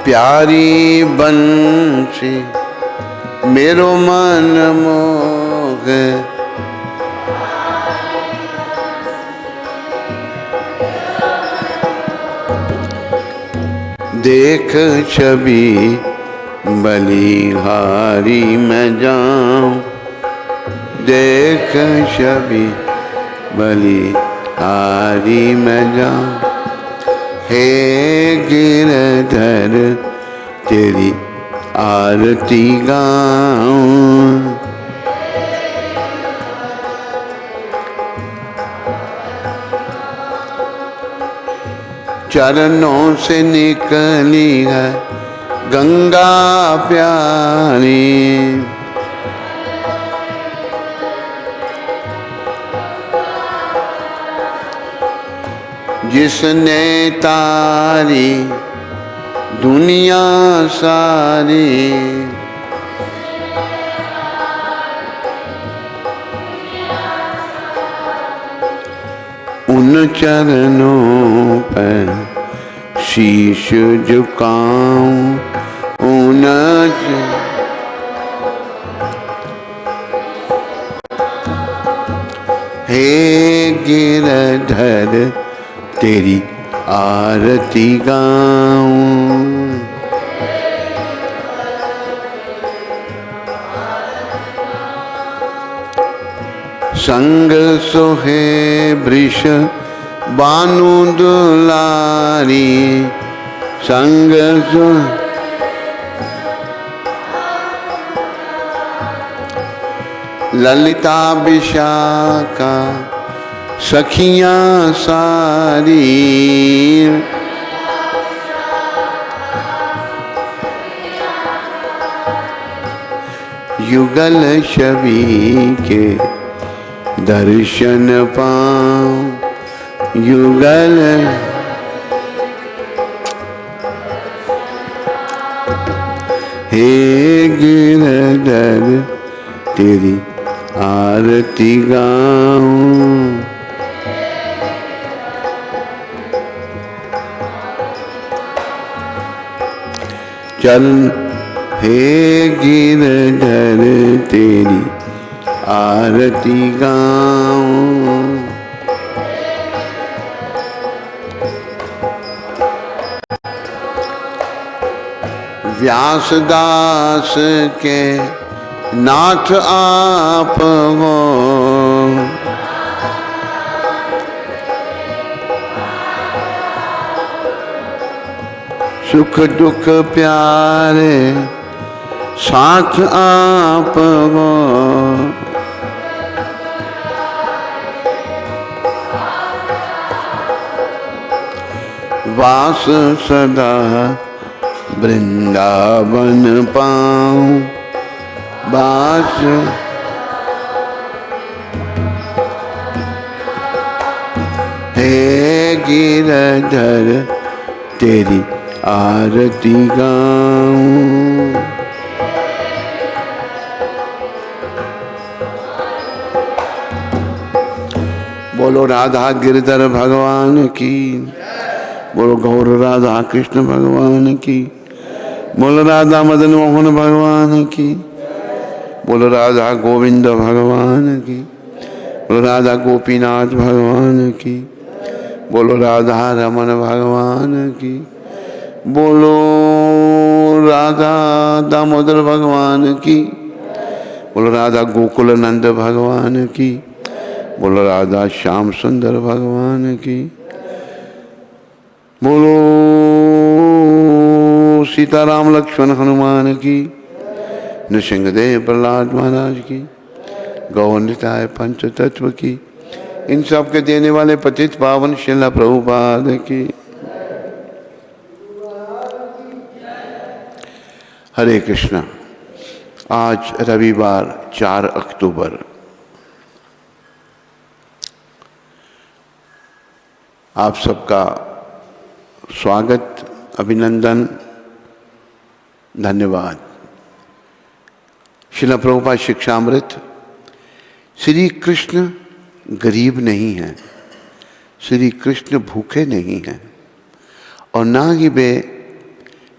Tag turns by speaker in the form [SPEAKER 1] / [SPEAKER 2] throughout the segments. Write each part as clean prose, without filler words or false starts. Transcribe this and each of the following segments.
[SPEAKER 1] प्यारी बंसी मेरो मन मोह, देख छवि बलिहारी मैं जाऊं, देख छवि बलिहारी मैं जाऊं। हे गिरधर तेरी आरती गाऊं, चरणों से निकली है गंगा प्यारी, जिसने तारी दुनिया सारी, उन चरणों पर शीश झुकाऊं, उन हे गिरधर तेरी आरती गाऊं। संग सोहे वृष बानु दुलारी, संग सो ललिता विशाखा सखियां सारी, युगल छवि के दर्शन पाऊं, युगल हे गिरधर तेरी आरती गाऊं। चल हे गिरधर तेरी आरती गाऊं। व्यासदास के नाथ आप हो, सुख दुख प्यारे साथ आप हो, वास सदा वृंदावन पाऊं, वास हे गिरधर तेरी आरती गाऊं। बोलो राधा गिरधर भगवान की, बोलो गौर राधा कृष्ण भगवान की, बोलो राधा मदन मोहन भगवान की, बोलो राधा गोविंद भगवान की, बोलो राधा गोपीनाथ भगवान की, बोलो राधा रमन भगवान की, बोलो राधा दामोदर भगवान की, बोलो राधा गोकुल नंद भगवान की, बोलो राधा श्याम सुंदर भगवान की, बोलो सीताराम लक्ष्मण हनुमान की, नृसिंहदेव प्रहलाद महाराज की, गौनिताय पंच तत्व की, इन सब के देने वाले पतित पावन श्रील प्रभुपाद की। हरे कृष्णा। आज रविवार 4 अक्टूबर, आप सबका स्वागत, अभिनंदन, धन्यवाद। श्रील प्रभुपाद शिक्षामृत। श्री कृष्ण गरीब नहीं हैं, श्री कृष्ण भूखे नहीं हैं, और ना ही वे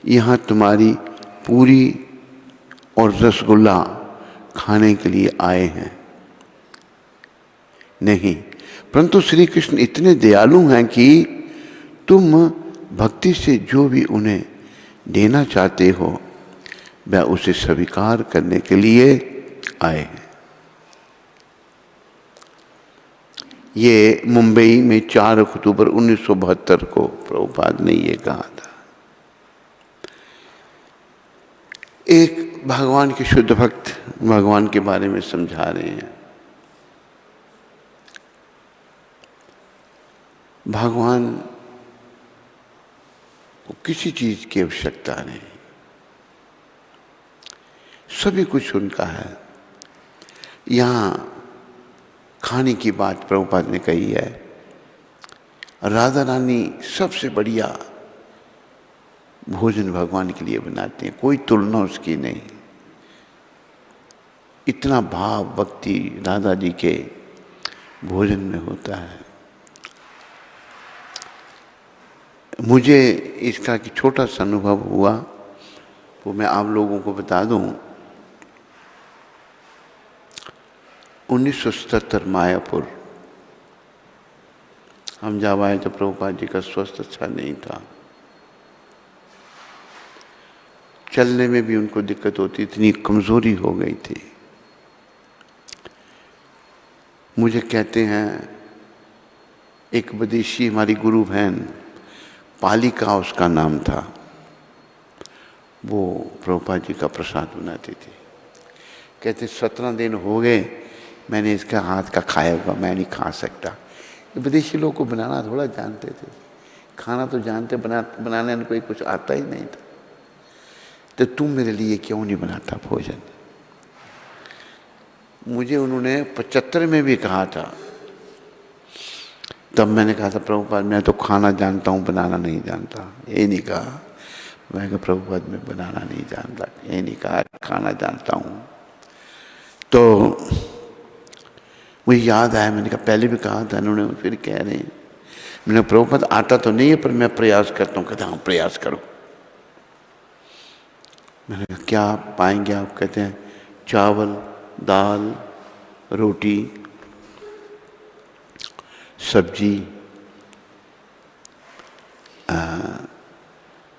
[SPEAKER 1] यहाँ तुम्हारी पूरी और रसगुल्ला खाने के लिए आए हैं। नहीं, परंतु श्री कृष्ण इतने दयालु हैं कि तुम भक्ति से जो भी उन्हें देना चाहते हो वह उसे स्वीकार करने के लिए आए हैं। ये मुंबई में 4 अक्टूबर 1972 को प्रभुपाद ने ये कहा था। एक भगवान के शुद्ध भक्त भगवान के बारे में समझा रहे हैं। भगवान को किसी चीज की आवश्यकता नहीं, सभी कुछ उनका है। यहाँ खाने की बात प्रभुपाद ने कही है। राधा रानी सबसे बढ़िया भोजन भगवान के लिए बनाते हैं, कोई तुलना उसकी नहीं। इतना भाव भक्ति राधा जी के भोजन में होता है। मुझे इसका कि छोटा सा अनुभव हुआ वो मैं आप लोगों को बता दूं। 1977 मायापुर हम जब आए तो प्रभुपाद जी का स्वास्थ्य अच्छा नहीं था, चलने में भी उनको दिक्कत होती, इतनी कमजोरी हो गई थी। मुझे कहते हैं एक विदेशी हमारी गुरु बहन पालिका उसका नाम था, वो प्रभुपाद जी का प्रसाद बनाती थी। कहते 17 दिन हो गए मैंने इसका हाथ का खाया हुआ, मैं नहीं खा सकता। विदेशी लोग को बनाना थोड़ा जानते थे, खाना तो जानते, बनाने में कोई कुछ आता ही नहीं था। तो तुम मेरे लिए क्यों नहीं बनाता भोजन? मुझे उन्होंने 75 में भी कहा था। तब मैंने कहा था प्रभुपाद मैं तो खाना जानता हूँ, बनाना नहीं जानता। ये नहीं कहा, मैं कहा प्रभुपाद मैं बनाना नहीं जानता, ये नहीं कहा खाना जानता हूँ। तो मुझे याद आया, मैंने कहा पहले भी कहा था, उन्होंने फिर कह रहे हैं। मैंने प्रभुपाद आता तो नहीं है पर मैं प्रयास करता हूँ। कहते हाँ प्रयास करो। मैंने कहा क्या पाएंगे आप? कहते हैं चावल, दाल, रोटी, सब्जी।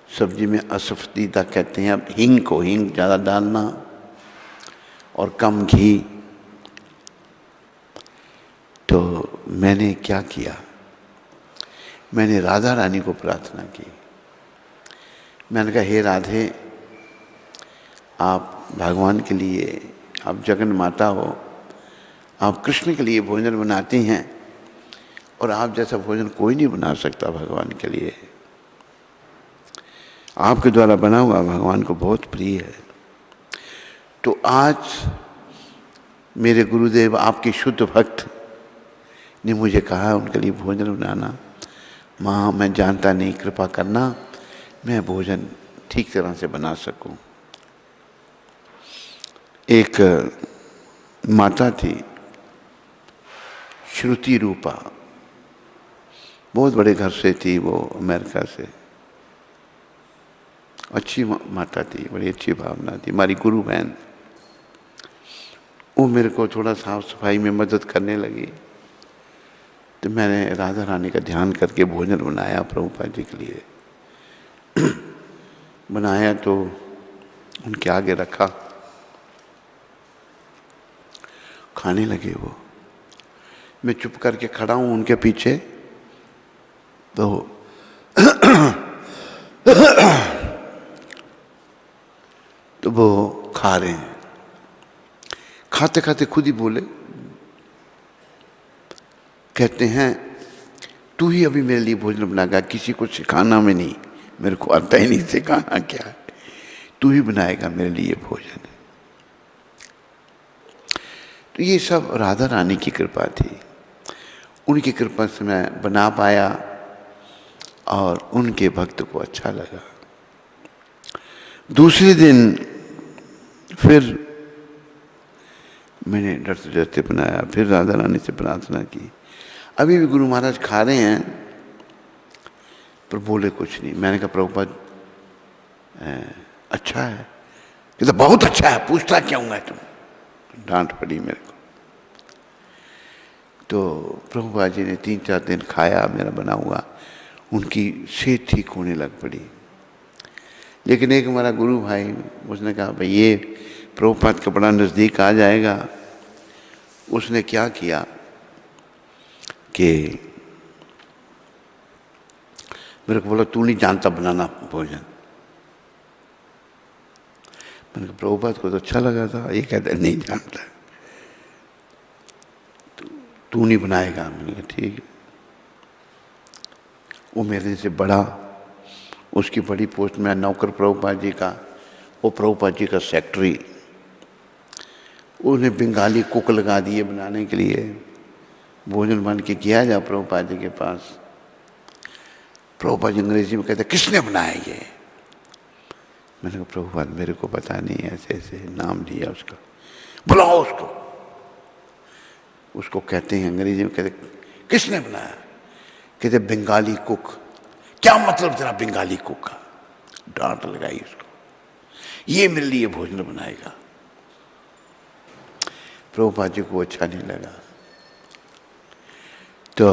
[SPEAKER 1] सब्जी में असफदीदा कहते हैं। अब हींग को हींग ज़्यादा डालना और कम घी। तो मैंने क्या किया, मैंने राधा रानी को प्रार्थना की। मैंने कहा हे राधे, आप भगवान के लिए, आप जगन माता हो, आप कृष्ण के लिए भोजन बनाती हैं और आप जैसा भोजन कोई नहीं बना सकता भगवान के लिए। आपके द्वारा बना हुआ भगवान को बहुत प्रिय है। तो आज मेरे गुरुदेव आपके शुद्ध भक्त ने मुझे कहा उनके लिए भोजन बनाना। माँ मैं जानता नहीं, कृपा करना मैं भोजन ठीक तरह से बना सकूं। एक माता थी श्रुति रूपा, बहुत बड़े घर से थी वो, अमेरिका से। अच्छी माता थी, बड़ी अच्छी भावना थी, हमारी गुरु बहन। वो मेरे को थोड़ा साफ सफाई में मदद करने लगी। तो मैंने राधा रानी का ध्यान करके भोजन बनाया प्रभुपाद जी के लिए। बनाया तो उनके आगे रखा, खाने लगे वो। मैं चुप करके खड़ा हूँ उनके पीछे। तो वो खा रहे हैं। खाते खाते खुद ही बोले, कहते हैं तू ही अभी मेरे लिए भोजन बनाएगा, किसी को सिखाना में नहीं, मेरे को आता ही नहीं सिखाना क्या है, तू ही बनाएगा मेरे लिए भोजन। तो ये सब राधा रानी की कृपा थी। उनकी कृपा से मैं बना पाया और उनके भक्त को अच्छा लगा। दूसरे दिन फिर मैंने डरते डरते बनाया, फिर राधा रानी से प्रार्थना की। अभी भी गुरु महाराज खा रहे हैं पर बोले कुछ नहीं। मैंने कहा प्रभुपाद अच्छा है, ये तो बहुत अच्छा है, पूछता क्यों है तुम? डांट पड़ी मेरे को। तो प्रभुपाद जी ने 3-4 दिन खाया मेरा बना हुआ, उनकी सेहत ठीक होने लग पड़ी। लेकिन एक हमारा गुरु भाई, उसने कहा भाई ये प्रभुपाद का बड़ा नज़दीक आ जाएगा। उसने क्या किया कि मेरे को बोला तू नहीं जानता बनाना भोजन। मैंने कहा प्रभुपाद को तो अच्छा लगा था, ये कहता नहीं जानता, तू नहीं बनाएगा। मैंने कहा ठीक है। वो मेरे से बड़ा, उसकी बड़ी पोस्ट में नौकर प्रभुपाद जी का, वो प्रभुपाद जी का सेक्रेटरी। उसने बंगाली कुक लगा दिए बनाने के लिए, भोजन बन के किया जा प्रभुपाद जी के पास। प्रभुपाद जी अंग्रेजी में कहते किसने बनाया ये? मैंने कहा प्रभुपाद मेरे को पता नहीं, ऐसे ऐसे नाम लिया उसका। बुलाओ उसको। उसको कहते हैं अंग्रेजी में, कहते किसने बनाया? कहते बंगाली कुक। क्या मतलब तेरा बंगाली कुक का? डांट लगाई उसको, ये मेरे लिए भोजन बनाएगा। प्रभुपाद जी को अच्छा नहीं लगा, तो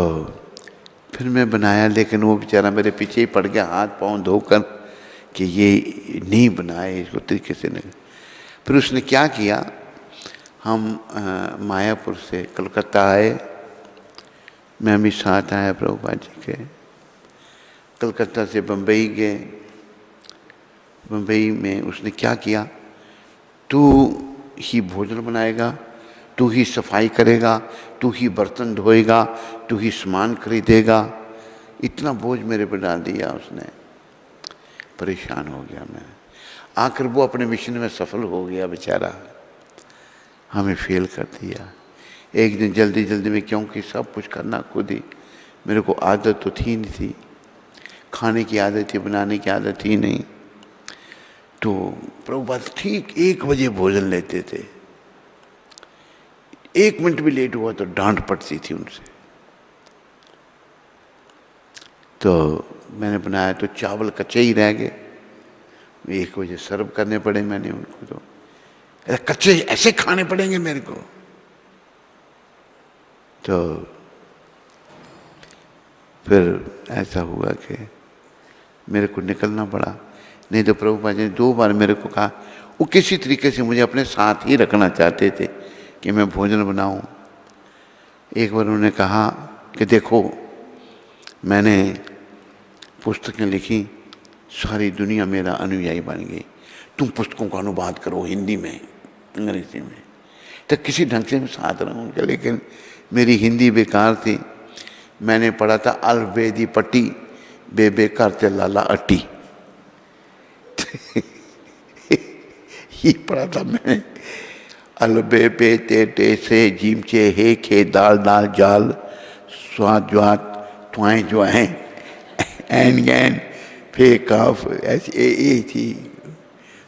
[SPEAKER 1] फिर मैं बनाया, लेकिन वो बेचारा मेरे पीछे ही पड़ गया हाथ पांव धोकर कि ये नहीं बनाए इसको तरीके से नहीं। फिर उसने क्या किया, हम मायापुर से कलकत्ता आए, मैं भी साथ आया प्रभुपाद जी के। कलकत्ता से बम्बई गए। बम्बई में उसने क्या किया, तू ही भोजन बनाएगा, तू ही सफाई करेगा, तू ही बर्तन धोएगा, तू ही सामान खरीदेगा। इतना बोझ मेरे पे डाल दिया उसने, परेशान हो गया मैं। आखिर वो अपने मिशन में सफल हो गया बेचारा, हमें फेल कर दिया। एक दिन जल्दी जल्दी में, क्योंकि सब कुछ करना खुद ही, मेरे को आदत तो थी नहीं थी, खाने की आदत थी, बनाने की आदत थी नहीं। तो प्रभुपाद ठीक 1 बजे भोजन लेते थे, 1 मिनट भी लेट हुआ तो डांट पड़ती थी उनसे। तो मैंने बनाया तो चावल कच्चे ही रह गए, 1 बजे सर्व करने पड़े मैंने उनको। तो कच्चे ऐसे खाने पड़ेंगे मेरे को। तो फिर ऐसा हुआ कि मेरे को निकलना पड़ा, नहीं तो प्रभुपाद जी ने 2 बार मेरे को कहा। वो किसी तरीके से मुझे अपने साथ ही रखना चाहते थे कि मैं भोजन बनाऊं। एक बार उन्होंने कहा कि देखो मैंने पुस्तकें लिखी, सारी दुनिया मेरा अनुयायी बन गई, तुम पुस्तकों का अनुवाद करो हिंदी में, अंग्रेजी में। तो किसी ढंग से मैं साथ रहूँगा, लेकिन मेरी हिंदी बेकार थी। मैंने पढ़ा था अलबेदी पट्टी बेबे करते लाला अट्टी ये पढ़ा था मैंने। अलबे पे ते टे से जीम चे हे खे दाल दाल जाल स्वाद ज्वात त्वाएं ज्वाएं एन गैन फे काफ, ऐसी ए थी।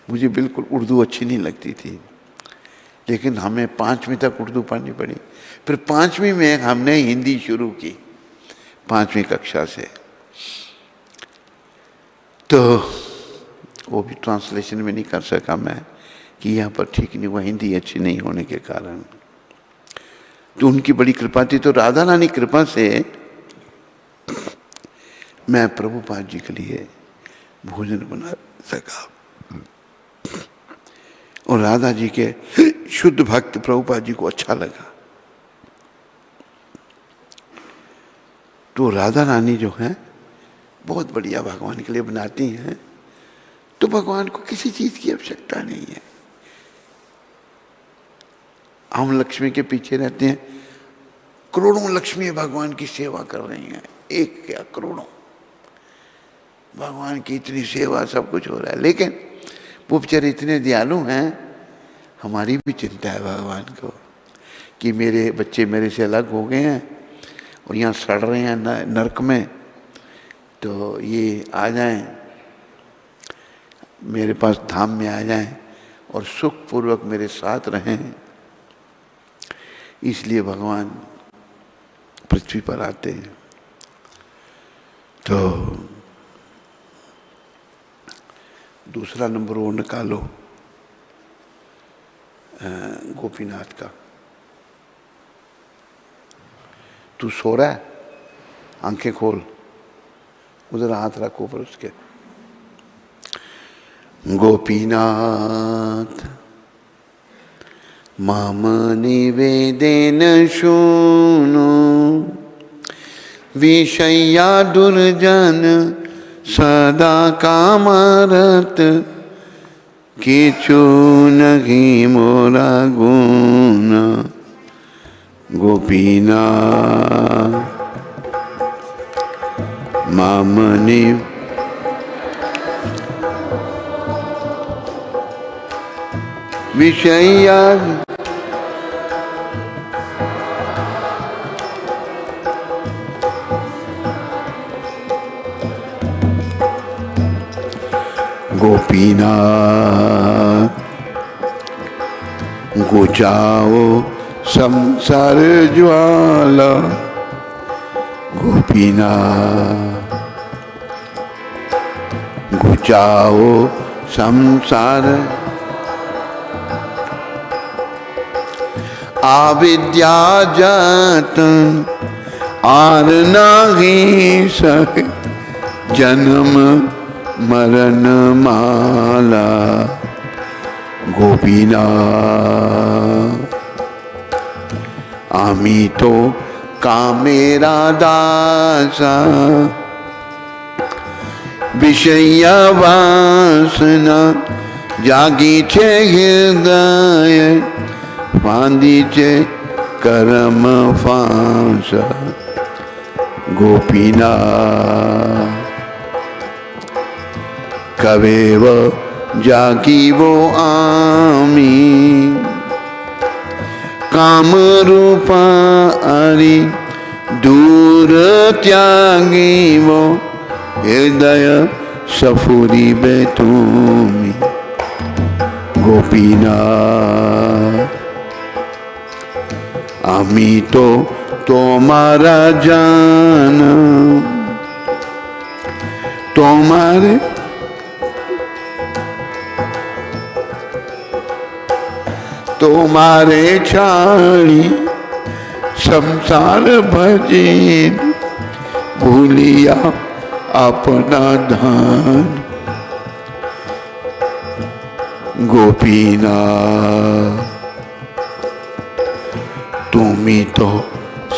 [SPEAKER 1] मुझे बिल्कुल उर्दू अच्छी नहीं लगती थी, लेकिन हमें 5वीं तक उर्दू पढ़नी पड़ी। फिर 5वीं में हमने हिंदी शुरू की, 5वीं कक्षा से। तो वो भी ट्रांसलेशन में नहीं कर सका मैं कि यहाँ पर ठीक नहीं हुआ, हिंदी अच्छी नहीं होने के कारण। तो उनकी बड़ी कृपा थी। तो राधा रानी कृपा से मैं प्रभुपाद जी के लिए भोजन बना सका। और राधा जी के शुद्ध भक्त प्रभुपाद जी को अच्छा लगा। तो राधा रानी जो है बहुत बढ़िया भगवान के लिए बनाती हैं, तो भगवान को किसी चीज की आवश्यकता नहीं है। हम लक्ष्मी के पीछे रहते हैं, करोड़ों लक्ष्मी भगवान की सेवा कर रही हैं, एक क्या करोड़ों, भगवान की इतनी सेवा सब कुछ हो रहा है। लेकिन वो बेचारे इतने दयालु हैं, हमारी भी चिंता है भगवान को कि मेरे बच्चे मेरे से अलग हो गए हैं और यहाँ सड़ रहे हैं नरक में, तो ये आ जाएं मेरे पास धाम में, आ जाएं और सुखपूर्वक मेरे साथ रहें। इसलिए भगवान पृथ्वी पर आते हैं। तो दूसरा नंबर वो निकालो गोपीनाथ का। तू सो रहा है, आंखें खोल, उधर हाथ रखो ऊपर उसके। गोपीनाथ माम निवेदेन शृणु विषया दुर्जन सदा कामरत किचु नहीं मोरा गुण। गोपीनाथ माम विषया गोपीनाथ गुजाओ संसार ज्वाला। गोपीनाथ गुजाओ संसार आविद्या जतन आर नहीं सके जन्म मरण माला। गोपीनाथ आमी तो कामेरा दासा विषया वासना जागी छे हृदय फांदी छे कर्म फांसा। गोपीनाथ कवेव जागी वो आमी काम रूपा आरी दूर त्यागी वो हृदय सफुरी बेतुमी। गोपीनाथ आमी तो तुम्हारा जान तुम्हारे तुम्हारे छाड़ी संसार भजीन भूलिया अपना धान। गोपीनाथ तुम्ही तो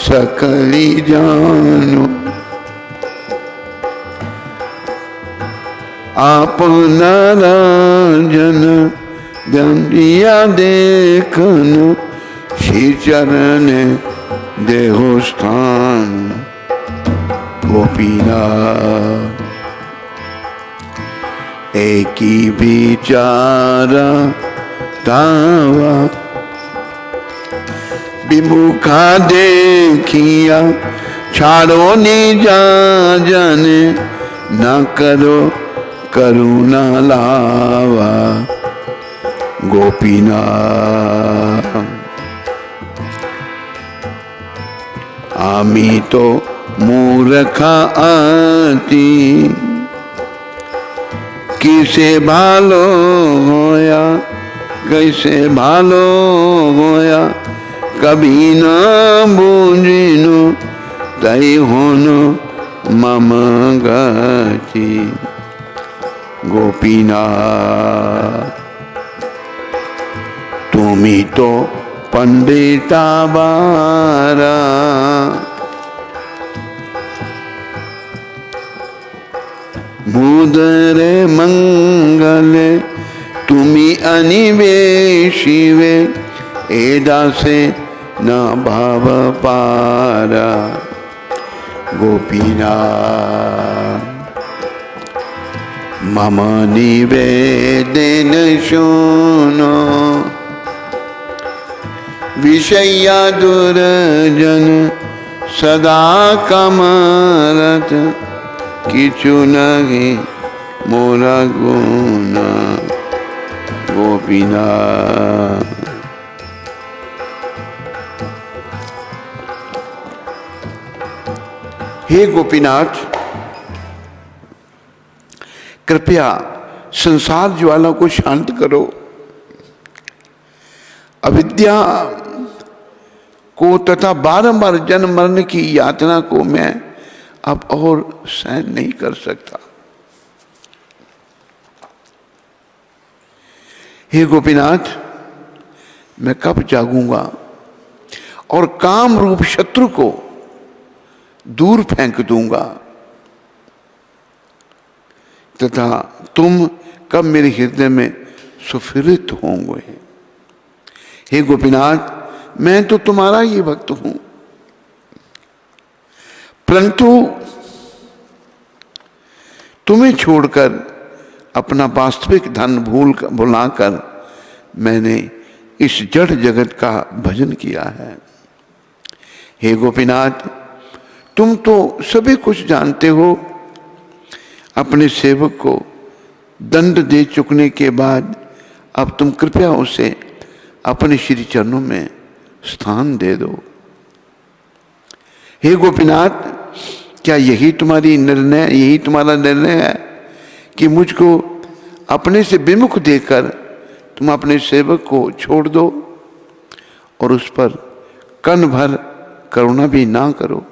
[SPEAKER 1] सकली जानो अपना राजन दंडिया देखन श्री चरण देहो स्थान। गोपीनाथ एक ही विचारा तावा विमुखा देखिया छाड़ो निजा जाने न करो करुणा लावा। गोपीनाथ आमी तो मूर्खा आती किसे भालो होया कैसे भालो होया कभी न बूझिनो तई होनो मम गति। गोपीनाथ तुम्ही तो पंडिता बारा मुदरे मंगले तुम्ही अनिवेशिवे एदा से न भाव पारा। गोपीनाथ मम निवेदन शृणु विषया दुर्जन सदा कमरत किचु नहीं मोरा गुण। गोपीनाथ हे गोपीनाथ कृपया संसार ज्वाला को शांत करो। अविद्या को तथा बारंबार जन्म मरण की यातना को मैं अब और सहन नहीं कर सकता। हे गोपीनाथ, मैं कब जागूंगा और काम रूप शत्रु को दूर फेंक दूंगा तथा तुम कब मेरे हृदय में सुफिरित होंगे। हे गोपीनाथ, मैं तो तुम्हारा ही भक्त हूं, परंतु तुम्हें छोड़कर अपना वास्तविक धन भुलाकर मैंने इस जड़ जगत का भजन किया है। हे गोपीनाथ, तुम तो सभी कुछ जानते हो। अपने सेवक को दंड दे चुकने के बाद अब तुम कृपया उसे अपने श्री चरणों में स्थान दे दो। हे गोपीनाथ, क्या यही तुम्हारा निर्णय है कि मुझको अपने से विमुख देकर तुम अपने सेवक को छोड़ दो और उस पर कण भर करुणा भी ना करो।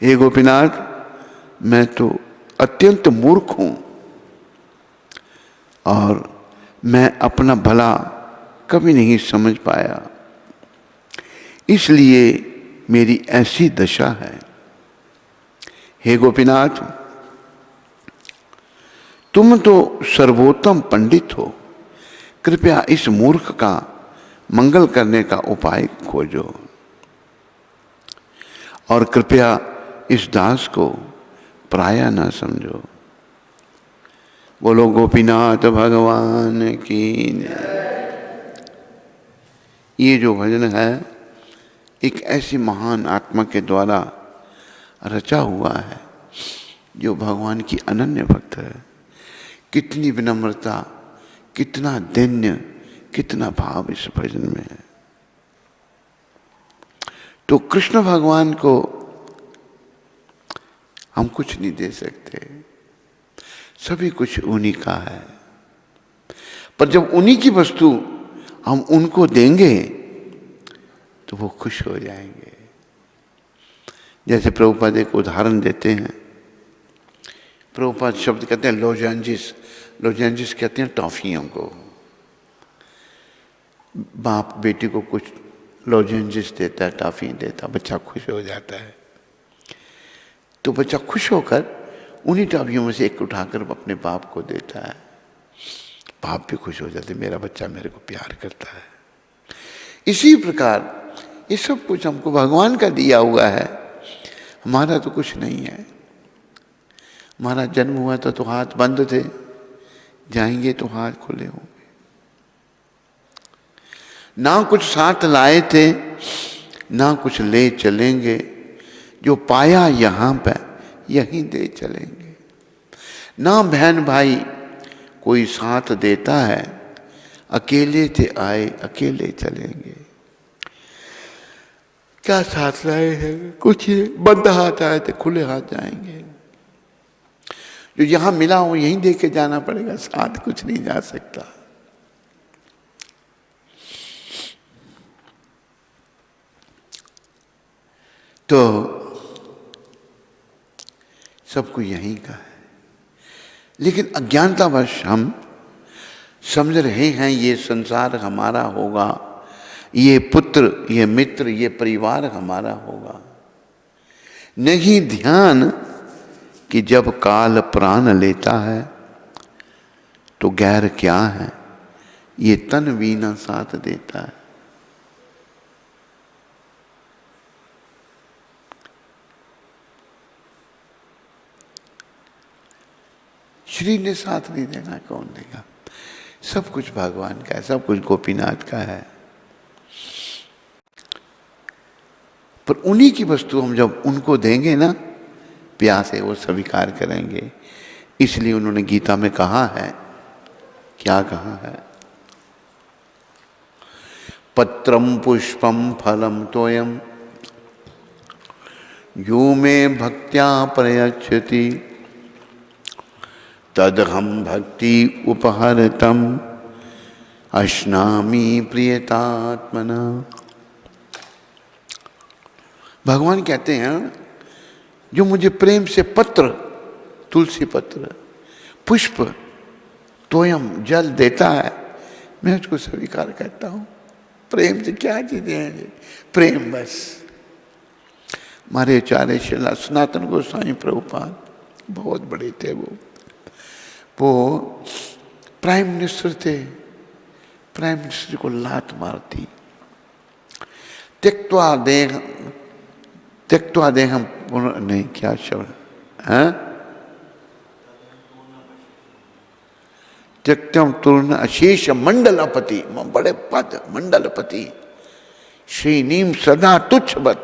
[SPEAKER 1] हे गोपीनाथ, मैं तो अत्यंत मूर्ख हूं और मैं अपना भला कभी नहीं समझ पाया, इसलिए मेरी ऐसी दशा है। हे गोपीनाथ, तुम तो सर्वोत्तम पंडित हो, कृपया इस मूर्ख का मंगल करने का उपाय खोजो और कृपया इस दास को पराया न समझो। बोलो गोपीनाथ भगवान की। ये जो भजन है एक ऐसी महान आत्मा के द्वारा रचा हुआ है जो भगवान की अनन्य भक्त है। कितनी विनम्रता, कितना दैन्य, कितना भाव इस भजन में है। तो कृष्ण भगवान को हम कुछ नहीं दे सकते, सभी कुछ उन्हीं का है। पर जब उन्हीं की वस्तु हम उनको देंगे तो वो खुश हो जाएंगे। जैसे प्रभुपाद एक उदाहरण देते हैं। प्रभुपाद शब्द कहते हैं लोजेंजिस। लोजेंजिस कहते हैं टॉफियों को। बाप बेटी को कुछ लोजेंजिस देता है, टॉफी देता, बच्चा खुश हो जाता है। तो बच्चा खुश होकर उन्हीं टॉफियों में से एक उठाकर अपने बाप को देता है। बाप भी खुश हो जाते, मेरा बच्चा मेरे को प्यार करता है। इसी प्रकार ये सब कुछ हमको भगवान का दिया हुआ है, हमारा तो कुछ नहीं है। हमारा जन्म हुआ था तो हाथ बंद थे, जाएंगे तो हाथ खुले होंगे। ना कुछ साथ लाए थे, ना कुछ ले चलेंगे। जो पाया यहाँ पे यहीं दे चलेंगे। ना बहन भाई कोई साथ देता है, अकेले थे आए अकेले चलेंगे। क्या साथ लाए हैं? कुछ बंद हाथ आए थे, खुले हाथ जाएंगे। जो यहां मिला हो यहीं दे के जाना पड़ेगा, साथ कुछ नहीं जा सकता। तो सबको यहीं का है, लेकिन अज्ञानतावश हम समझ रहे हैं ये संसार हमारा होगा, ये पुत्र, ये मित्र, ये परिवार हमारा होगा। नहीं ध्यान कि जब काल प्राण लेता है तो गैर क्या है, ये तन वीना साथ देता है। शरीर ने साथ नहीं देना, कौन देगा? सब कुछ भगवान का है, सब कुछ गोपीनाथ का है। पर उन्हीं की वस्तु हम जब उनको देंगे ना, प्यास है वो स्वीकार करेंगे। इसलिए उन्होंने गीता में कहा है, क्या कहा है? पत्रम पुष्पम फलम तोयम यो मे भक्त्या प्रयच्छति तदहम भक्ति उपहरतम अश्नामी प्रियतात्मना। भगवान कहते हैं जो मुझे प्रेम से पत्र, तुलसी पत्र, पुष्प, तोयम, जल देता है, मैं उसको स्वीकार करता हूं। प्रेम से क्या चीजें हैं? प्रेम बस। हमारे आचार्य श्रीला सनातन गोस्वामी प्रभुपाद बहुत बड़े थे। वो प्राइम मिनिस्टर थे। प्राइम मिनिस्टर को लात मारती। त्यक्त्वा देहम नहीं, क्या शब्द है? त्यक्तम तुर्ण अशेष मंडलपति, बड़े पद मंडलपति, श्रीनीम सदा तुच्छ बत,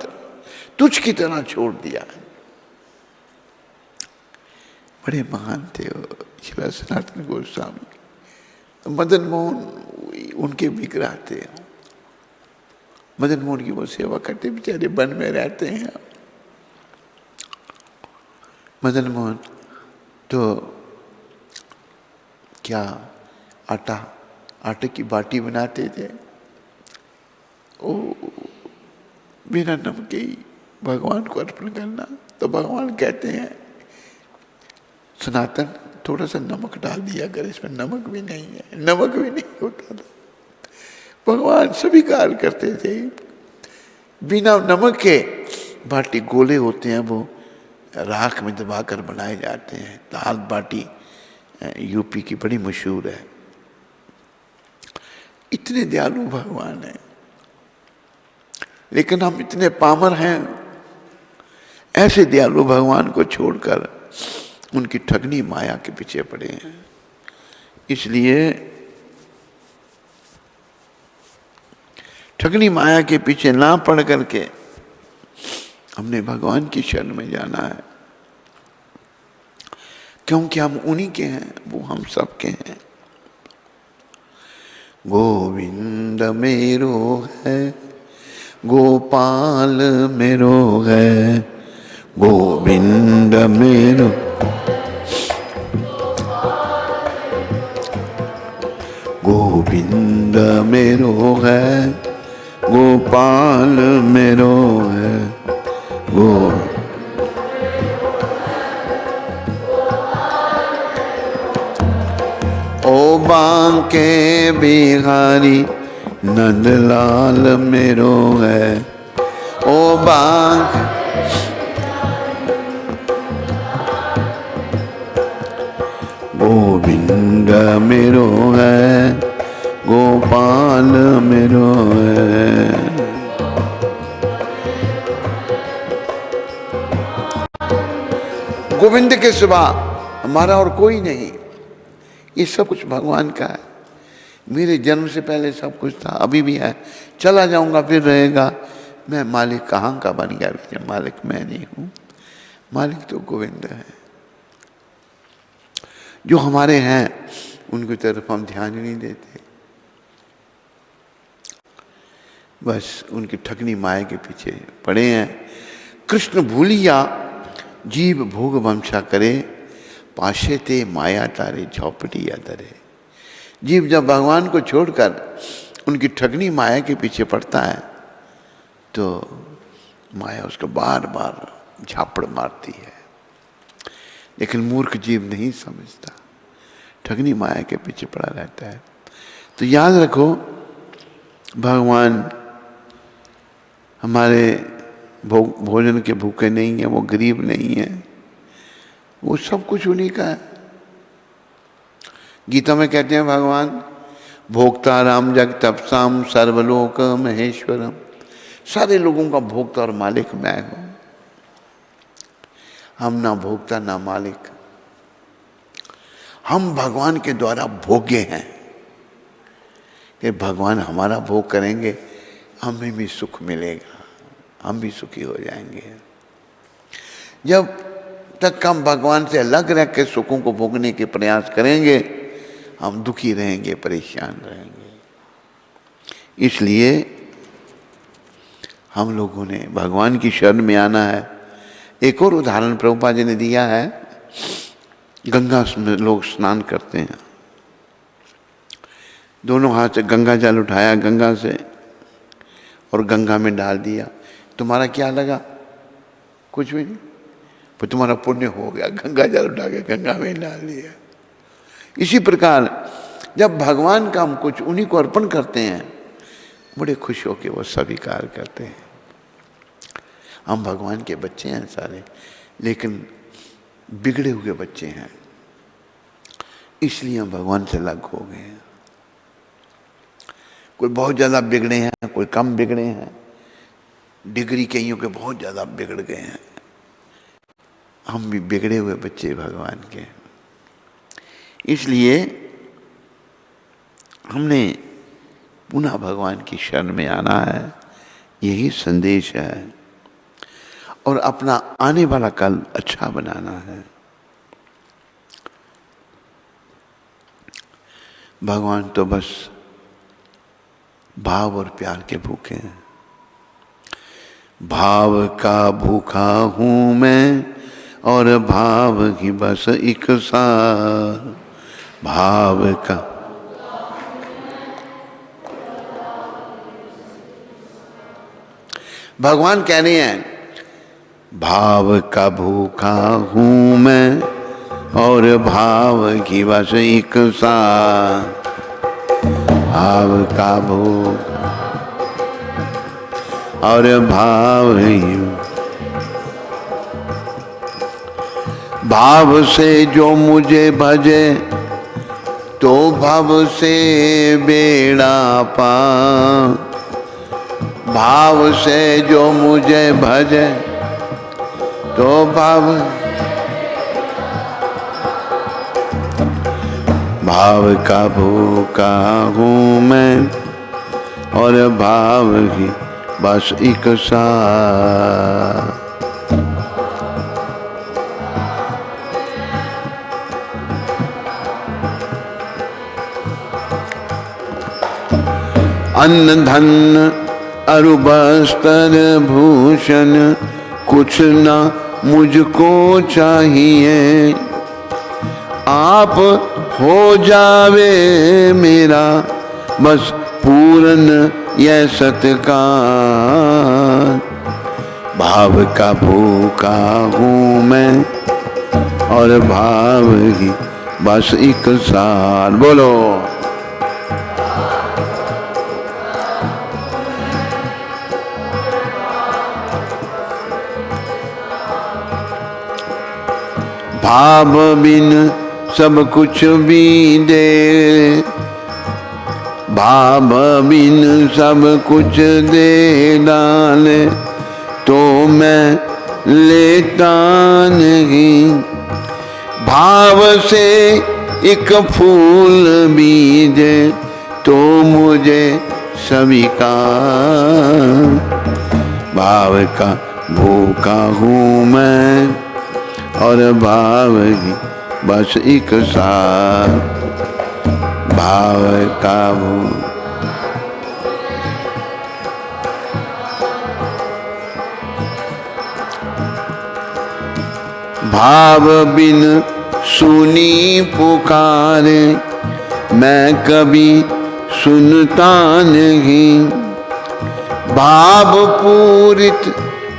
[SPEAKER 1] तुच्छ की तरह छोड़ दिया। बड़े महान थे श्री सनातन गोस्वामी। मदन मोहन उनके विग्रह थे। मदन मोहन की वो सेवा करते, बेचारे वन में रहते हैं। मदन मोहन तो क्या आटे की बाटी बनाते थे, ओ बिना नमक के ही भगवान को अर्पण करना। तो भगवान कहते हैं सनातन थोड़ा सा नमक डाल दिया कर, इसमें नमक भी नहीं है, नमक भी नहीं होता था। भगवान स्वीकार करते थे। बिना नमक के बाटी गोले होते हैं, वो राख में दबाकर बनाए जाते हैं। दाल बाटी यूपी की बड़ी मशहूर है। इतने दयालु भगवान हैं, लेकिन हम इतने पामर हैं, ऐसे दयालु भगवान को छोड़कर उनकी ठगनी माया के पीछे पड़े हैं। इसलिए ठगनी माया के पीछे ना पड़ करके हमने भगवान की शरण में जाना है, क्योंकि हम उन्हीं के हैं, वो हम सब के हैं। गोविंद मेरो है, गोपाल मेरो है, गोविंद मेरो, गोविंद मेरो है, गोपाल मेरो है, ओ बांके बिहारी नंदलाल मेरो है, ओ बांके गोविंद मेरो है, गोपाल मेरो है। गोविंद के सिवा हमारा और कोई नहीं। ये सब कुछ भगवान का है। मेरे जन्म से पहले सब कुछ था, अभी भी है, चला जाऊंगा फिर रहेगा। मैं मालिक कहाँ का बन गया? मालिक मैं नहीं हूं, मालिक तो गोविंद है। जो हमारे हैं उनकी तरफ हम ध्यान ही नहीं देते, बस उनकी ठगनी माया के पीछे पड़े हैं। कृष्ण भूलिया जीव भोग वंशा करे, पाशे ते माया तारे झौपड़ी अदरे। जीव जब भगवान को छोड़कर उनकी ठगनी माया के पीछे पड़ता है तो माया उसको बार बार झापड़ मारती है। लेकिन मूर्ख जीव नहीं समझता, ठगनी माया के पीछे पड़ा रहता है। तो याद रखो, भगवान हमारे भोजन के भूखे नहीं है, वो गरीब नहीं है, वो सब कुछ उन्हीं का है। गीता में कहते हैं भगवान, भोक्ता राम जग तपसाम सर्वलोक महेश्वरम। सारे लोगों का भोक्ता और मालिक मैं हूं। हम ना भोक्ता ना मालिक, हम भगवान के द्वारा भोग्य हैं। कि भगवान हमारा भोग करेंगे, हमें भी सुख मिलेगा, हम भी सुखी हो जाएंगे। जब तक हम भगवान से अलग रह के सुखों को भोगने के प्रयास करेंगे, हम दुखी रहेंगे, परेशान रहेंगे। इसलिए हम लोगों ने भगवान की शरण में आना है। एक और उदाहरण प्रभुपाद जी ने दिया है, गंगा में लोग स्नान करते हैं, दोनों हाथ से गंगा जल उठाया गंगा से और गंगा में डाल दिया। तुम्हारा क्या लगा? कुछ भी नहीं, पर तुम्हारा पुण्य हो गया, गंगा जल उठा के गंगा में डाल दिया। इसी प्रकार जब भगवान का हम कुछ उन्हीं को अर्पण करते हैं, बड़े खुश होकर वो स्वीकार करते हैं। हम भगवान के बच्चे हैं सारे, लेकिन बिगड़े हुए बच्चे हैं, इसलिए हम भगवान से अलग हो गए हैं। कोई बहुत ज़्यादा बिगड़े हैं, कोई कम बिगड़े हैं, डिग्री कईयों के बहुत ज़्यादा बिगड़ गए हैं। हम भी बिगड़े हुए बच्चे भगवान के, इसलिए हमने पुनः भगवान की शरण में आना है, यही संदेश है, और अपना आने वाला कल अच्छा बनाना है। भगवान तो बस भाव और प्यार के भूखे हैं। भाव का भूखा हूं मैं और भाव की बस एक सार। भाव का भगवान कह रहे हैं, भाव का भूखा हूं मैं और भाव की बस एक सार। भाव का भूख और भाव ही, भाव से जो मुझे भजे तो भव से बेड़ा पार। भाव से जो मुझे भजे तो भाव का भूखा हूँ मैं और भाव की बस एक सार। अन्न धन अरु वस्त्र भूषण कुछ न मुझको चाहिए। आप हो जावे मेरा बस पूर्ण यह सत्कार। भाव का भूखा हूँ मैं और भाव ही बस एक सार। बोलो भाव बिन सब कुछ भी दे। भाव बिन सब कुछ दे डाले तो मैं लेता नहीं। भाव से एक फूल भी दे तो मुझे स्वीकार। भाव का भूखा हूँ मैं और भाव ही बस एक सार। भाव का भाव बिन सुनी पुकारे मैं कभी सुनता नहीं। भाव पूरित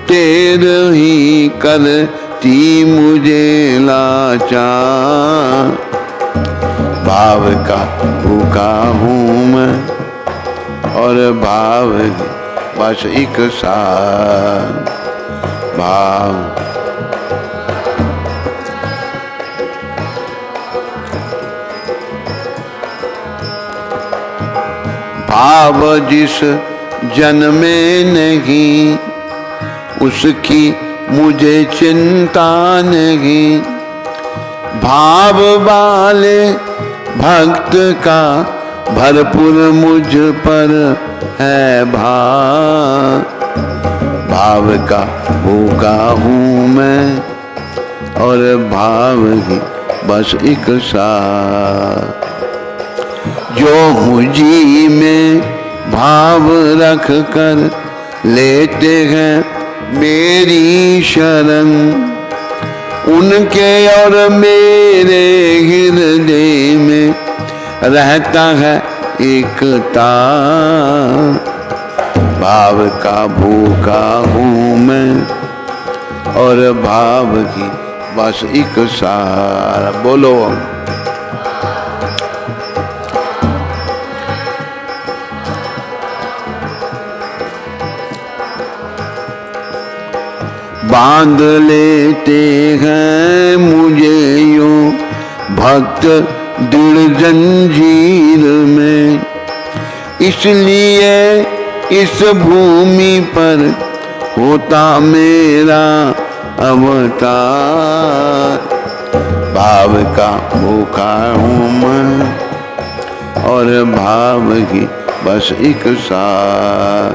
[SPEAKER 1] तेरे ही करती मुझे लाचार। भाव का भूखा हूँ मैं और भाव बस एक सार। भाव जिस जन में नहीं उसकी मुझे चिंता नहीं। भाव वाले भक्त का भरपूर मुझ पर है भाव। भाव का भूखा हूँ मैं और भाव ही बस एक सार। जो मुझी में भाव रख कर लेते हैं मेरी शरण उनके और मेरे हृदय में रहता है एकता। भाव का भूखा हूँ मैं और भाव की बस एक सार। बोलो बांध लेते हैं मुझे यूं भक्त दृढ़ जंजीर में, इसलिए इस भूमि पर होता मेरा अवतार। भाव का भूखा हूँ मैं और भाव की बस एक सार।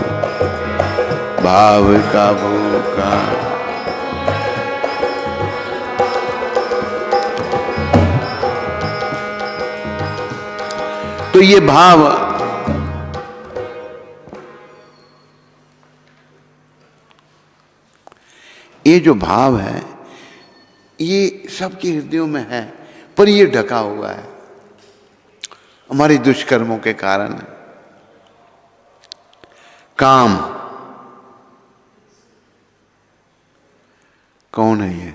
[SPEAKER 1] भाव का भूखा। तो ये भाव ये जो भाव है ये सबके हृदयों में है, पर ये ढका हुआ है हमारे दुष्कर्मों के कारण। काम कौन है ये?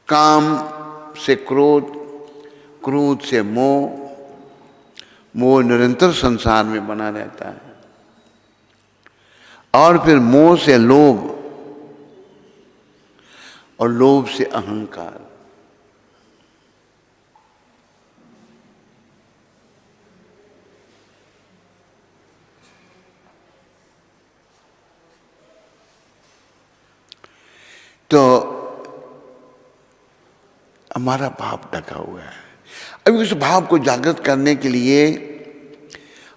[SPEAKER 1] काम से क्रोध, क्रोध से मोह, मोह निरंतर संसार में बना रहता है, और फिर मोह से लोभ और लोभ से अहंकार। तो हमारा भाव ढका हुआ है। अभी उस भाव को जागृत करने के लिए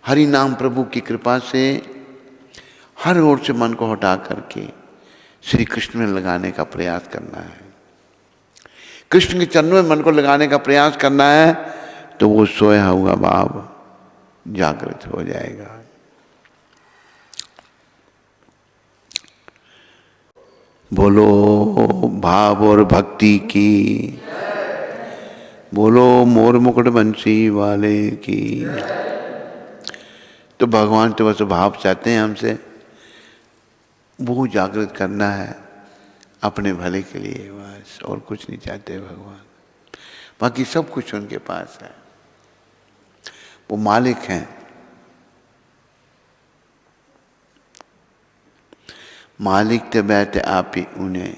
[SPEAKER 1] हरि नाम प्रभु की कृपा से हर ओर से मन को हटा करके श्री कृष्ण में लगाने का प्रयास करना है। कृष्ण के चरणों में मन को लगाने का प्रयास करना है, तो वो सोया हुआ भाव जागृत हो जाएगा। बोलो भाव और भक्ति की, बोलो मोर मुकुट बंसी वाले की। तो भगवान तो बस भाव चाहते हैं हमसे, वो जागृत करना है अपने भले के लिए, बस और कुछ नहीं चाहते भगवान। बाकी सब कुछ उनके पास है, वो मालिक हैं। मालिक ते बैठे आप ही उन्हें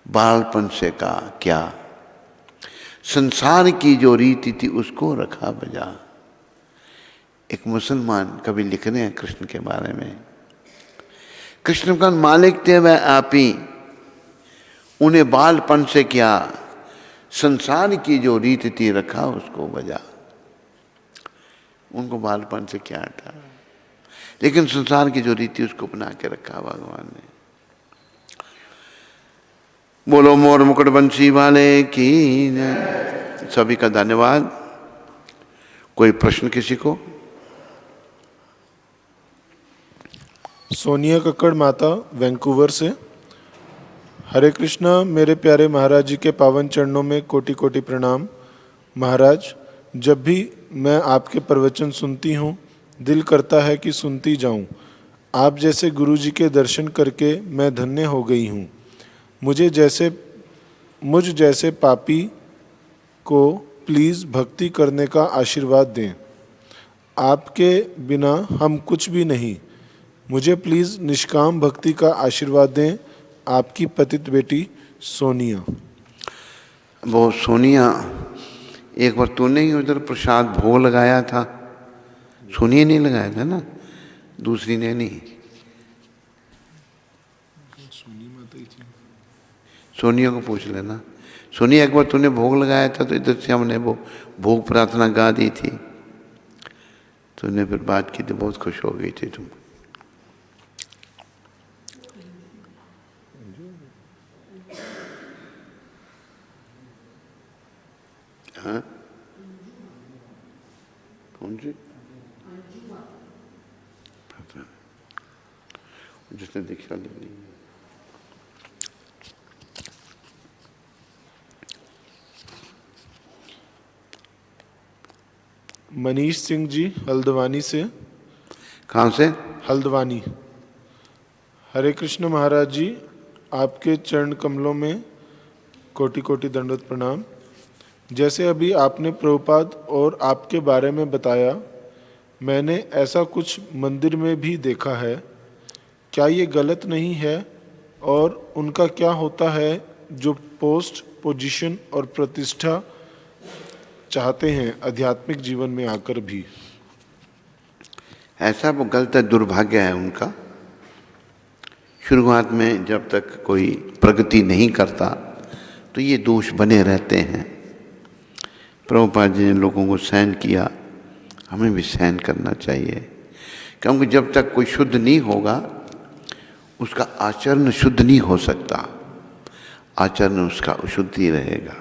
[SPEAKER 1] बालपन से का क्या, संसार की जो रीति थी उसको रखा बजा। एक मुसलमान कवि लिख रहे हैं कृष्ण के बारे में, कृष्ण का मालिक थे वह आप ही, उन्हें बालपन से क्या, संसार की जो रीति थी रखा उसको बजा। उनको बालपन से क्या था, लेकिन संसार की जो रीति उसको बना के रखा भगवान ने। बोलो मोर मुकुट बंसी वाले की। सभी का धन्यवाद। कोई प्रश्न किसी को?
[SPEAKER 2] सोनिया कक्कड़ माता वैंकूवर से। हरे कृष्णा। मेरे प्यारे महाराज जी के पावन चरणों में कोटि कोटि प्रणाम। महाराज, जब भी मैं आपके प्रवचन सुनती हूँ दिल करता है कि सुनती जाऊँ। आप जैसे गुरु जी के दर्शन करके मैं धन्य हो गई हूँ। मुझ जैसे पापी को प्लीज़ भक्ति करने का आशीर्वाद दें। आपके बिना हम कुछ भी नहीं। मुझे प्लीज़ निष्काम भक्ति का आशीर्वाद दें। आपकी पतित बेटी सोनिया।
[SPEAKER 1] वो सोनिया, एक बार तूने ही उधर प्रसाद भोग लगाया था, सोनिया नहीं लगाया था ना, दूसरी ने नहीं। सोनिया को पूछ लेना। सोनिया, एक बार तूने भोग लगाया था तो इधर से हमने वो भोग प्रार्थना गा दी थी, तूने फिर बात की तो बहुत खुश हो गई थी तुम। हाँ कौन सी? जिसने दीक्षा ले ली।
[SPEAKER 2] मनीष सिंह जी हल्द्वानी से।
[SPEAKER 1] कहाँ से?
[SPEAKER 2] हल्द्वानी। हरे कृष्ण महाराज जी, आपके चरण कमलों में कोटि कोटि दंडवत प्रणाम। जैसे अभी आपने प्रभुपाद और आपके बारे में बताया, मैंने ऐसा कुछ मंदिर में भी देखा है। क्या ये गलत नहीं है? और उनका क्या होता है जो पोस्ट, पोजीशन और प्रतिष्ठा चाहते हैं आध्यात्मिक जीवन में आकर भी?
[SPEAKER 1] ऐसा वो गलत है, दुर्भाग्य है उनका। शुरुआत में जब तक कोई प्रगति नहीं करता तो ये दोष बने रहते हैं। प्रभुपाद जी ने लोगों को सहन किया, हमें भी सहन करना चाहिए, क्योंकि जब तक कोई शुद्ध नहीं होगा उसका आचरण शुद्ध नहीं हो सकता। आचरण उसका अशुद्ध ही रहेगा।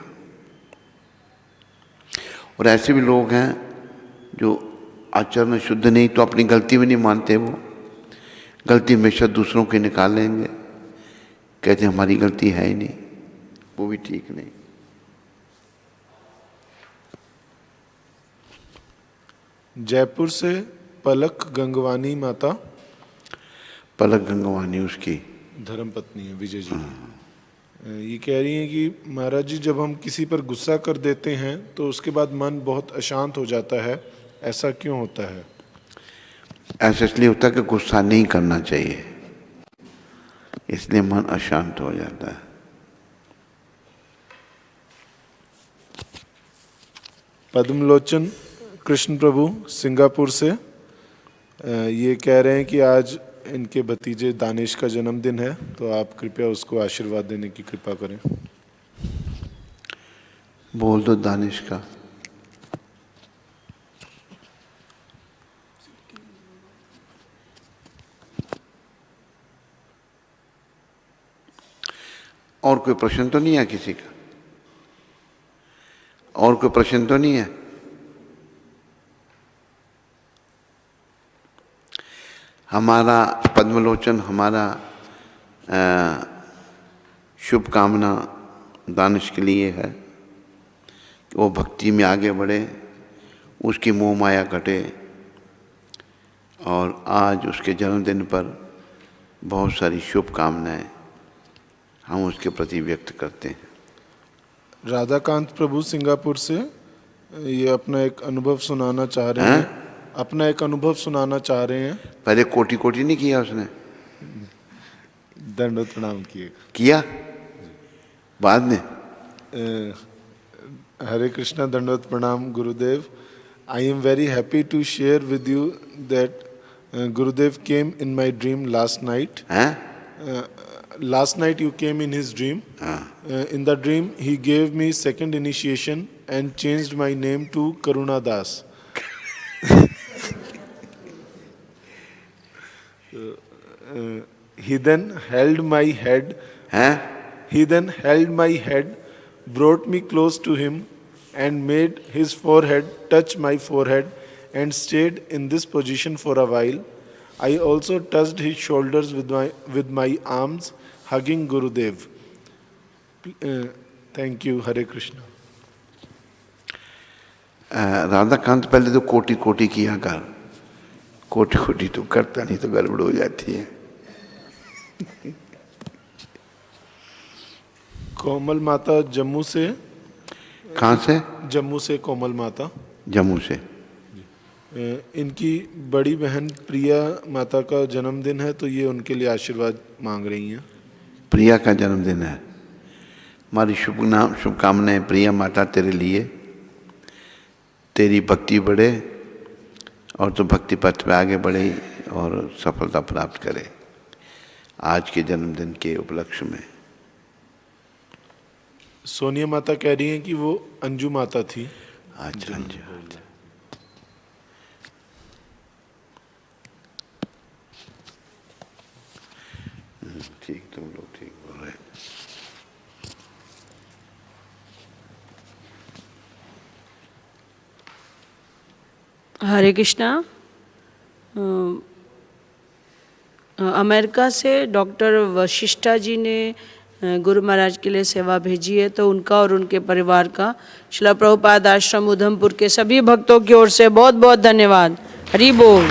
[SPEAKER 1] और ऐसे भी लोग हैं जो आचरण शुद्ध नहीं तो अपनी गलती भी नहीं मानते। वो गलती हमेशा दूसरों की निकालेंगे, कहते हमारी गलती है ही नहीं। वो भी ठीक नहीं।
[SPEAKER 2] जयपुर से पलक गंगवानी माता।
[SPEAKER 1] पलक गंगवानी उसकी
[SPEAKER 2] धर्मपत्नी है विजय जी की। ये कह रही हैं कि महाराज जी, जब हम किसी पर गुस्सा कर देते हैं तो उसके बाद मन बहुत अशांत हो जाता है, ऐसा क्यों होता है?
[SPEAKER 1] ऐसा इसलिए होता है कि गुस्सा नहीं करना चाहिए, इसलिए मन अशांत हो जाता है।
[SPEAKER 2] पद्मलोचन कृष्ण प्रभु सिंगापुर से। ये कह रहे हैं कि आज इनके भतीजे दानिश का जन्मदिन है, तो आप कृपया उसको आशीर्वाद देने की कृपा करें।
[SPEAKER 1] बोल दो दानिश का। और कोई प्रश्न तो नहीं है किसी का? और कोई प्रश्न तो नहीं है? हमारा पद्मलोचन, हमारा शुभकामना दानिश के लिए है कि वो भक्ति में आगे बढ़े, उसकी मोह माया घटे, और आज उसके जन्मदिन पर बहुत सारी शुभकामनाएं हम उसके प्रति व्यक्त करते हैं।
[SPEAKER 2] राधाकांत प्रभु सिंगापुर से ये अपना एक अनुभव सुनाना चाह रहे हैं। अपना एक अनुभव सुनाना चाह रहे हैं।
[SPEAKER 1] पहले कोटि कोटि नहीं किया उसने?
[SPEAKER 2] दंडवत प्रणाम
[SPEAKER 1] किया बाद में।
[SPEAKER 2] हरे कृष्णा, दंडवत प्रणाम Gurudev. I am very happy to share with you that Gurudev came in my dream last night. Last night you came in his dream. In the dream he gave me second initiation and changed my name to Karuna Das. He then held my head. He then held my head, brought me close to him, and made his forehead touch my forehead, and stayed in this position for a while. I also touched his shoulders with my arms, hugging Gurudev. Thank you, Hare Krishna.
[SPEAKER 1] Radhakant, पहले तो कोटि कोटि किया कर। कोटि कोटि तो करता नहीं तो गड़बड़ हो जाती है।
[SPEAKER 2] कोमल माता जम्मू से।
[SPEAKER 1] कहाँ से?
[SPEAKER 2] जम्मू से कोमल माता।
[SPEAKER 1] जम्मू से।
[SPEAKER 2] इनकी बड़ी बहन प्रिया माता का जन्मदिन है, तो ये उनके लिए आशीर्वाद मांग रही हैं।
[SPEAKER 1] प्रिया का जन्मदिन है। हमारी शुभकामनाएं प्रिया माता तेरे लिए। तेरी भक्ति बढ़े और तो भक्ति पथ पे आगे बढ़े और सफलता प्राप्त करे आज के जन्मदिन के उपलक्ष्य में।
[SPEAKER 2] सोनिया माता कह रही हैं कि वो अंजू माता थी।
[SPEAKER 1] अच्छा। ठीक, तुम लोग ठीक बोल रहे हैं।
[SPEAKER 3] हरे कृष्णा। अमेरिका से डॉक्टर वशिष्ठा जी ने गुरु महाराज के लिए सेवा भेजी है, तो उनका और उनके परिवार का श्रील प्रभुपाद आश्रम उधमपुर के सभी भक्तों की ओर से बहुत बहुत धन्यवाद। हरि बोल।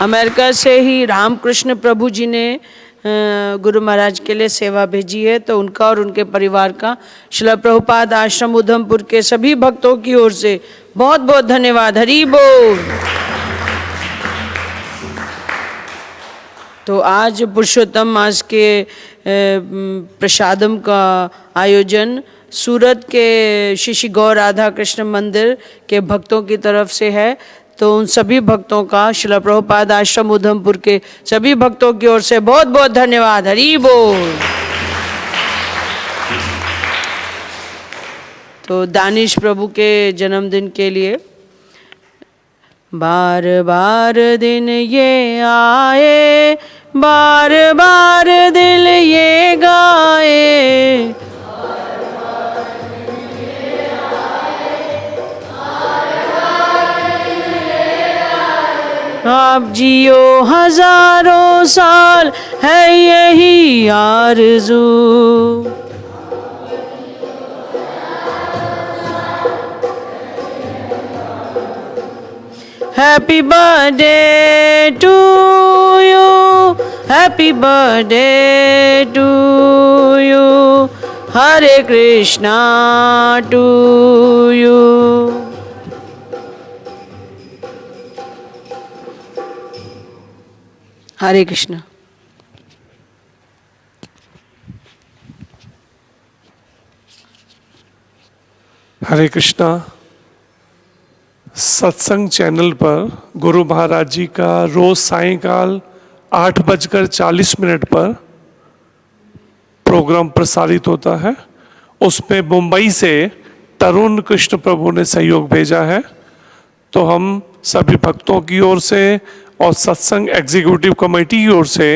[SPEAKER 3] अमेरिका से ही रामकृष्ण प्रभु जी ने गुरु महाराज के लिए सेवा भेजी है, तो उनका और उनके परिवार का श्रील प्रभुपाद आश्रम उधमपुर के सभी भक्तों की ओर से बहुत बहुत धन्यवाद। हरि बोल। तो आज पुरुषोत्तम मास के प्रसादम का आयोजन सूरत के श्री श्री गौर राधा कृष्ण मंदिर के भक्तों की तरफ से है, तो उन सभी भक्तों का श्रील प्रभुपाद आश्रम उधमपुर के सभी भक्तों की ओर से बहुत बहुत धन्यवाद। हरि बोल। तो दानिश प्रभु के जन्मदिन के लिए बार बार दिन ये आए, बार बार दिल ये गाए, आप जियो हजारों साल है यही आरज़ू। Happy birthday to you, happy birthday to you, Hare Krishna to you. Hare Krishna.
[SPEAKER 4] Hare Krishna. Satsang channel पर गुरु महाराज जी का रोज सायंकाल 8:40 पर प्रोग्राम प्रसारित होता है। उसमें मुंबई से तरुण कृष्ण प्रभु ने सहयोग भेजा है, तो हम सभी भक्तों की ओर से और सत्संग एग्जीक्यूटिव कमेटी की ओर से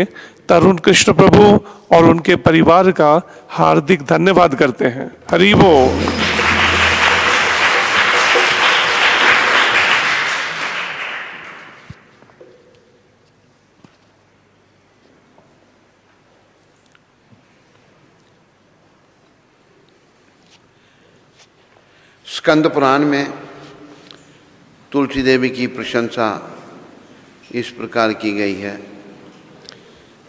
[SPEAKER 4] तरुण कृष्ण प्रभु और उनके परिवार का हार्दिक धन्यवाद करते हैं। हरि बोल।
[SPEAKER 1] स्कंद पुराण में तुलसी देवी की प्रशंसा इस प्रकार की गई है।